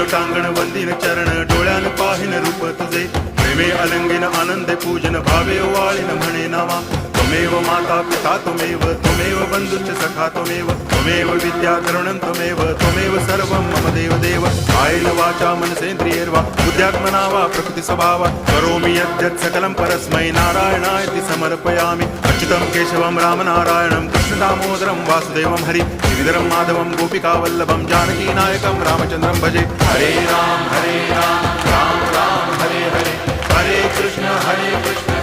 देवतांगण वंदिन चरण डोळ्यान पाहिन रूप तुझे प्रेमे अलंगिन आनंदे पूजन भावे वाळीन म्हणे नामा त्वमेव माता पिता त्वमेव बंधुश्च सखा त्वमेव विद्या द्रविणं त्वमेव सर्वं मम देव कायेन वाचा मनसेन्द्रियैर्वा बुद्ध्यात्मना वा प्रकृति स्वभावात् करोमि यद्यत् सकलं परस्मै नारायणायति समर्पयामि अच्युतं केशवं रामनारायणं कृष्णदामोदरं वासुदेवं हरि श्रीधरं माधवं गोपिकावल्लभं जानकीनायकं रामचन्द्रं भजे हरे राम राम राम हरे हरे हरे कृष्ण